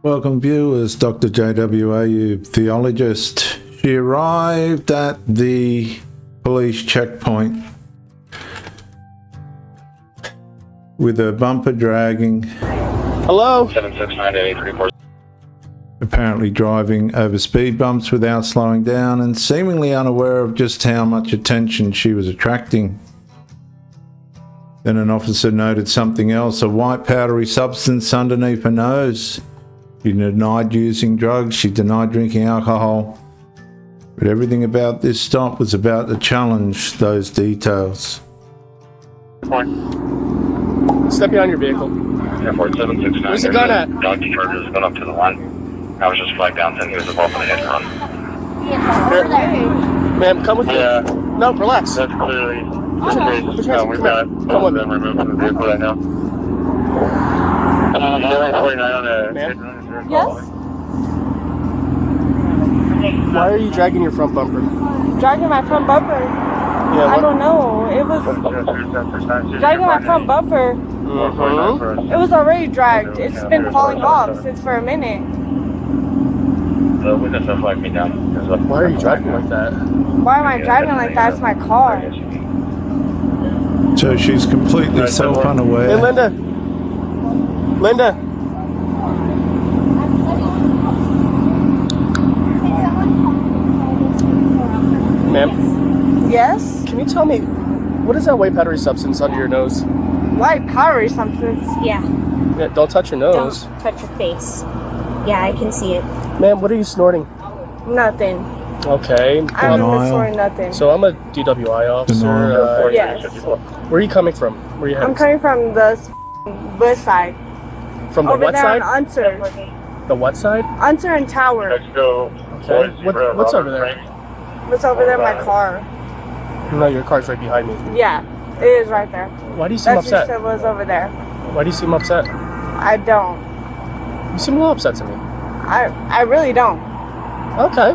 Welcome viewers, Dr. JWAU, theologist. She arrived at the police checkpoint with her bumper dragging. Hello? 769-834. Apparently driving over speed bumps without slowing down and seemingly unaware of just how much attention she was attracting. Then an officer noted something else, a white powdery substance underneath her nose. She denied using drugs, she denied drinking alcohol. But everything about this stop was about to challenge those details. Step behind your vehicle. Airport 769. Where's the gun at? Dodge Charger's going up to the line. I was just flagged down saying he was involved in a hit and run. Ma'am, come with me. Yeah. No, relax. That's clearly Put your hands- we've come got on. both of them removed from the vehicle right now. 49 on a hit and run. Is there a call? Yes. Why are you dragging your front bumper? Dragging my front bumper. Yeah, I don't know. It was dragging my front bumper. Mm-hmm. It was already dragged. It's been falling off since for a minute. The witness will flag me down. Why are you driving like that? Why am I driving like that? It's my car. So she's completely Hey, self-unaware. Linda. Linda. Ma'am, Yes? can you tell me, what is that white powdery substance under your nose? White powdery substance. Yeah, Yeah, don't touch your nose. don't touch your face. Yeah, I can see it. Ma'am, what are you snorting? Nothing. Okay. I haven't been Denial. snorting nothing. So I'm a DWI officer. Denial. Yes. Where are you coming from? Where are you I'm heading? coming from the west side. From the Over what there side? on Unser. The what side? Unser and Tower. Let's go. Okay. What's over there? What's over there? My car. No, your car's right behind me. Yeah, it is right there. Why do you seem That's just upset? it was over there. Why do you seem upset? I don't. You seem a little upset to me. I really don't. Okay.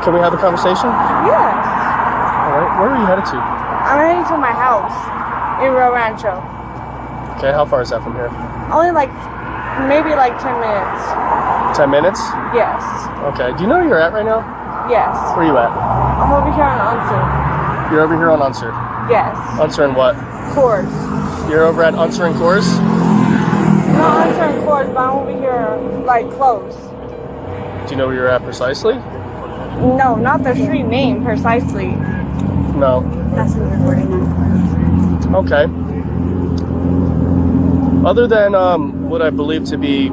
Can we have a conversation? Yes. All right. Where are you headed to? I'm heading to my house in Rio Rancho. Okay. How far is that from here? Only maybe 10 minutes. 10 minutes? Yes. Okay. Do you know where you're at right now? Yes. Where are you at? I'm over here on Unser. You're over here on Unser. Yes. Unser and what? Coors. You're over at Unser and Coors? No, Unser and Coors, but I'm over here close. Do you know where you're at precisely? No, not the street name precisely. No. That's what we're recording on. Okay. Other than what I believe to be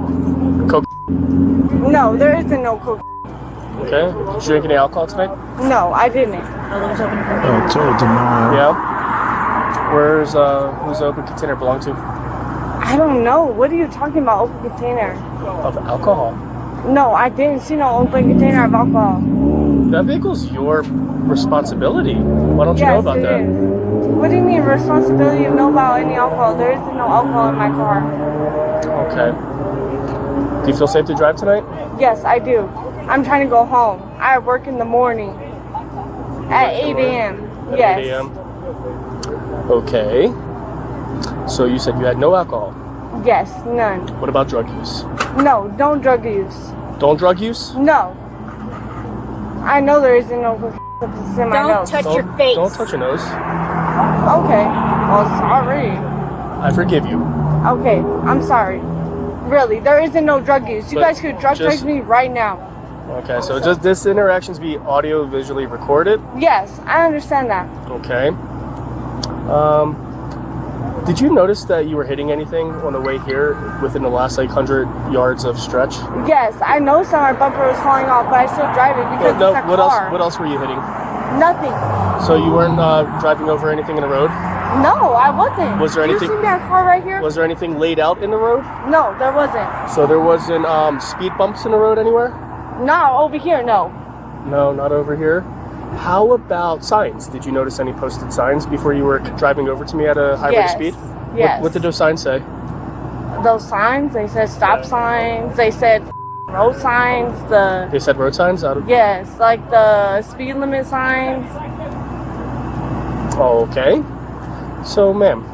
coke. No, there isn't no coke. Okay. Did you drink any alcohol tonight? No, I didn't. Oh, it's all denial. Yeah. Who's the open container belong to? I don't know. What are you talking about, open container? Of alcohol. No, I didn't see no open container of alcohol. That vehicle's your responsibility. Why don't you know Yes, about it that? is. What do you mean responsibility to know about any alcohol? There isn't no alcohol in my car. Okay. Do you feel safe to drive tonight? Yes, I do. I'm trying to go home. I have work in the morning at 8 a.m. At Yes. 8 a.m. Okay. So you said you had no alcohol. Yes, none. What about drug use? No, don't drug use. Don't drug use? No. I know there isn't no substance in my Don't nose. touch your face. Don't touch your nose. Okay. Well, sorry. I forgive you. Okay, I'm sorry. Really, there isn't no drug use. You But guys could drug test me right now. Okay, so just this interactions be audio visually recorded. Yes, I understand that. Okay. Did you notice that you were hitting anything on the way here within the last 100 yards of stretch? Yes, I know some of my bumper was falling off, but I still drive it because No, it's a what car. else? What else were you hitting? Nothing. So you weren't driving over anything in the road? No, I wasn't. Was there anything- You see that car right here? Was there anything laid out in the road? No, there wasn't. So there wasn't speed bumps in the road anywhere? No, over here, no. No, not over here. How about signs? Did you notice any posted signs before you were driving over to me at a high rate of Yes. speed? Yes. What did those signs say? Those signs, they said stop signs, they said road signs, They said road signs? yes, like the speed limit signs. Okay. So, ma'am,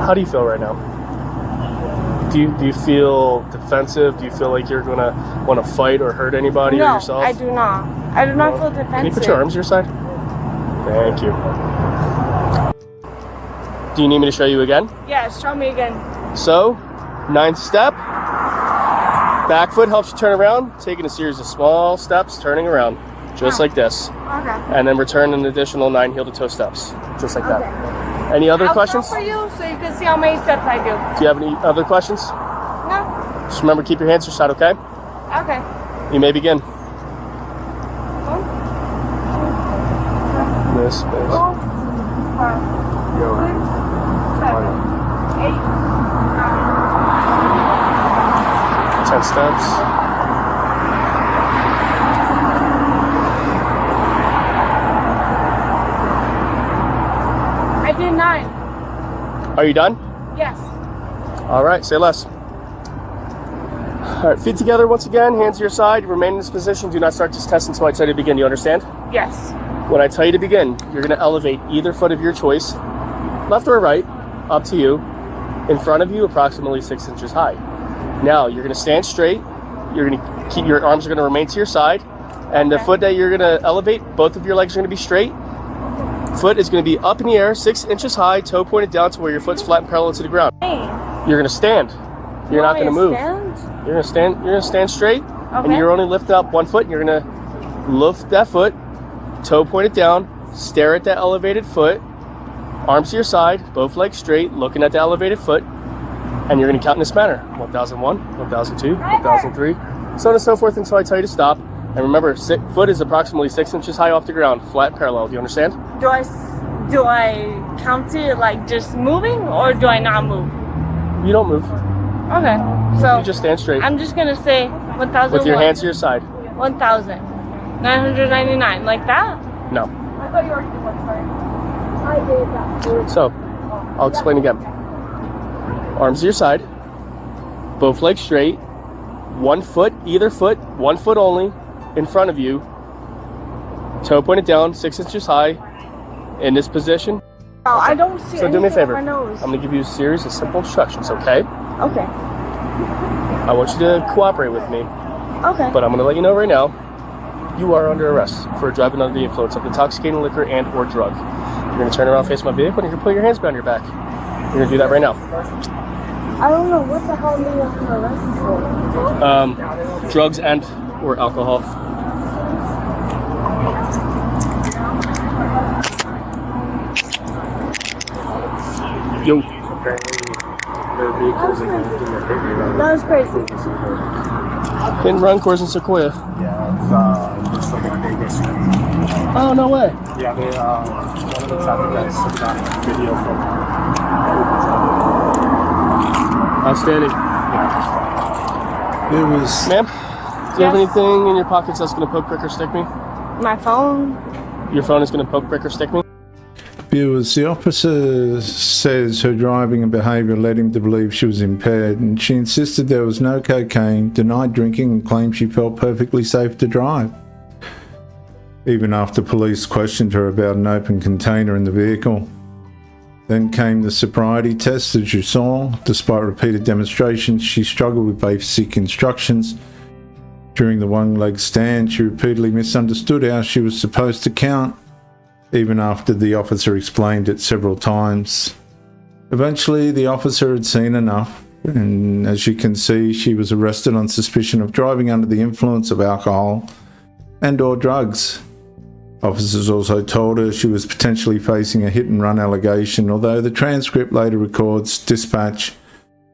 how do you feel right now? Do you feel defensive? Do you feel like you're gonna want to fight or hurt anybody or No, yourself? I do not. I do not feel defensive. Can you put your arms to your side? Thank you. Do you need me to show you again? Yes, show me again. So, 9th step. Back foot helps you turn around, taking a series of small steps, turning around, just like this. Okay. And then return an additional 9 heel-to-toe steps, just like Okay. that. Any other questions? for you so you can see how many steps I do. Do you have any other questions? No? Just remember, keep your hands to your side, okay? Okay. You may begin. This space. 4, 5, 6, 7, 8, 10 steps. I did 9. Are you done? Yes. All right, say less. All right, feet together once again, hands to your side. Remain in this position. Do not start this test until I tell you to begin. You understand? Yes. When I tell you to begin, you're going to elevate either foot of your choice, left or right, up to you, in front of you, approximately 6 inches high. Now, you're going to stand straight. You're going to keep your arms are going to remain to your side, and the foot that you're going to elevate, both of your legs are going to be straight. Foot is going to be up in the air, 6 inches high, toe pointed down to where your foot's flat and parallel to the ground. Hey. You're going to stand. You're not going to move. Stand? You're going to stand. You're going to stand straight, and Okay. you're only lifting up one foot. And you're going to lift that foot, toe pointed down, stare at that elevated foot, arms to your side, both legs straight, looking at the elevated foot, and you're going to count in this manner: 1001, 1002, 1003, so on and so forth until I tell you to stop. And remember, foot is approximately 6 inches high off the ground, flat and parallel. Do you understand? Do I count it like just moving or do I not move? You don't move. Okay. So You just stand straight I'm just gonna say 1,001. with your hands to your side. 1,999, like that? No. I thought you already did one, sorry. I did that. So, I'll explain again. Arms to your side, both legs straight, one foot, either foot, one foot only, in front of you, toe pointed down, 6 inches high, in this position. Oh, I don't see So do me a anything favor. on my nose. I'm gonna give you a series of simple instructions, okay? Okay. I want you to cooperate with me, Okay. but I'm gonna let you know right now, you are under arrest for driving under the influence of intoxicating liquor and or drug. You're gonna turn around, face my vehicle, and you're gonna put your hands behind your back. You're gonna do that right now. I don't know what the hell I'm being arrested for. Drugs and or alcohol. Yo. That was crazy. Hit and run course in Sequoia. Yeah, it's the one day this year. Oh, no way. Yeah, they, one of the traffic guys took that video from Outstanding. It was Ma'am, do you have Yes. anything in your pockets that's going to poke, prick, or stick me? My phone. Your phone is going to poke, prick, or stick me? viewers. The officer says her driving and behaviour led him to believe she was impaired, and she insisted there was no cocaine, denied drinking, and claimed she felt perfectly safe to drive. Even after police questioned her about an open container in the vehicle. Then came the sobriety test, as you saw. Despite repeated demonstrations, she struggled with basic instructions. During the one-leg stand, she repeatedly misunderstood how she was supposed to count, even after the officer explained it several times. Eventually, the officer had seen enough, and as you can see, she was arrested on suspicion of driving under the influence of alcohol and or drugs. Officers also told her she was potentially facing a hit-and-run allegation, although the transcript later records dispatch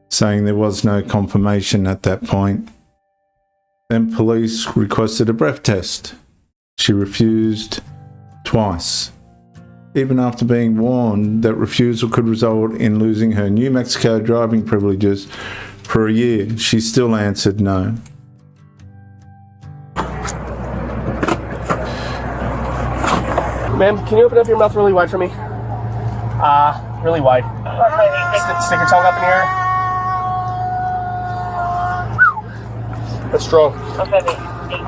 saying there was no confirmation at that point. Then police requested a breath test. She refused twice. Even after being warned that refusal could result in losing her New Mexico driving privileges for a year, she still answered no. Ma'am, can you open up your mouth really wide for me? Really wide. Stick your tongue up in the air. That's strong.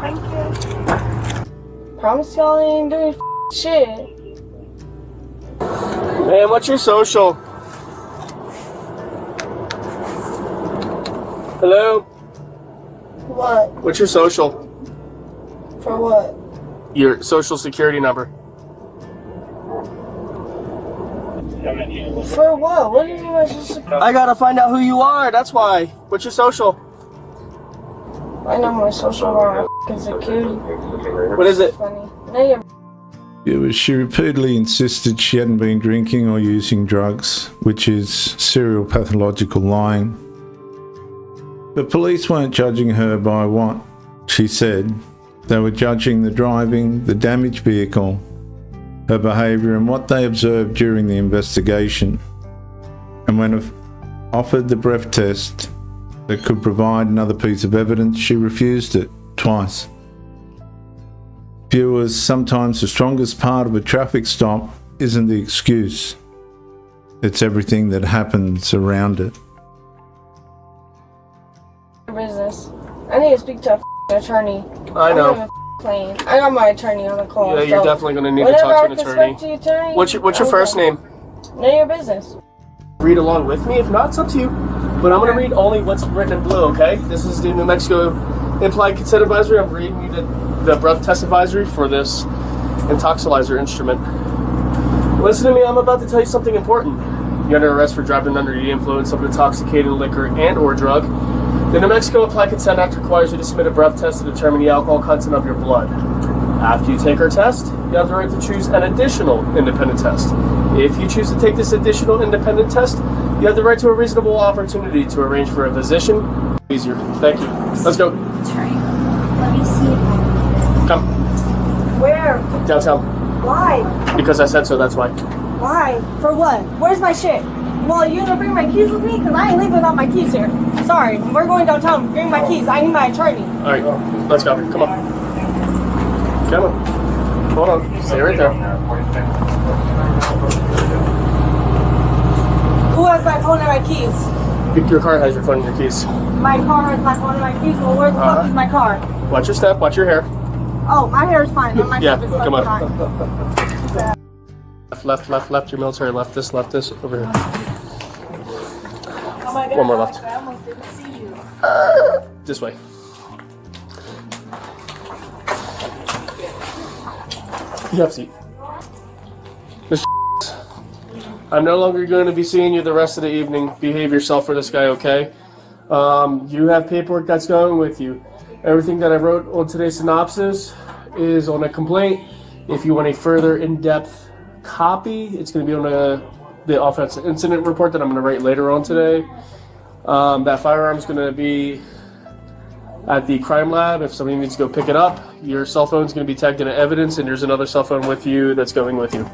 Thank you. Promise y'all ain't doing shit. Man, what's your social? Hello? What? What's your social? For what? Your social security number. For what? What do you mean my social? I gotta find out who you are, that's why. What's your social? I know my social on my security. What is it? Funny. No, She repeatedly insisted she hadn't been drinking or using drugs, which is serial pathological lying. The police weren't judging her by what she said. They were judging the driving, the damaged vehicle, her behaviour and what they observed during the investigation. And when offered the breath test that could provide another piece of evidence, she refused it twice. Viewers, sometimes the strongest part of a traffic stop isn't the excuse. It's everything that happens around it. business. I need to speak to a attorney. I know. I'm playing. I got my attorney on the call. Yeah, you're definitely going to need to talk to an attorney. What's your first name? None of your business. Read along with me. If not, it's up to you. But I'm going to read only what's written in blue, okay? This is the New Mexico Implied Consent Advisory. I'm reading you the breath test advisory for this intoxilizer instrument. Listen to me, I'm about to tell you something important. You're under arrest for driving under the influence of intoxicating liquor and or drug. The New Mexico Implied Consent Act requires you to submit a breath test to determine the alcohol content of your blood. After you take our test, you have the right to choose an additional independent test. If you choose to take this additional independent test, you have the right to a reasonable opportunity to arrange for a physician. Easier. Thank you. Let's go. That's right. Let me see if I Come. Where? Downtown. Why? Because I said so, that's why. Why? For what? Where's my shit? Well, you gonna bring my keys with me? Because I ain't leaving without my keys here. Sorry, we're going downtown. Bring my keys. I need my attorney. All right, let's go. Come on. Come on. Hold on. Stay right there. Who has my phone and my keys? Your car has your phone and your keys. My car has my phone and my keys. Well, where the fuck is my car? Watch your step. Watch your hair. Oh, my hair is fine. But my Yeah, stuff is come on. fine. Left. Your military. Left this. Over here. Oh my God. One more left. I almost didn't see you. This way. You have a seat. Mr. I'm no longer going to be seeing you the rest of the evening. Behave yourself for this guy, okay? You have paperwork that's going with you. Everything that I wrote on today's synopsis is on a complaint. If you want a further in-depth copy, it's going to be on the offensive incident report that I'm going to write later on today. That firearm is going to be at the crime lab. If somebody needs to go pick it up, your cell phone is going to be tagged into evidence, and there's another cell phone with you that's going with you.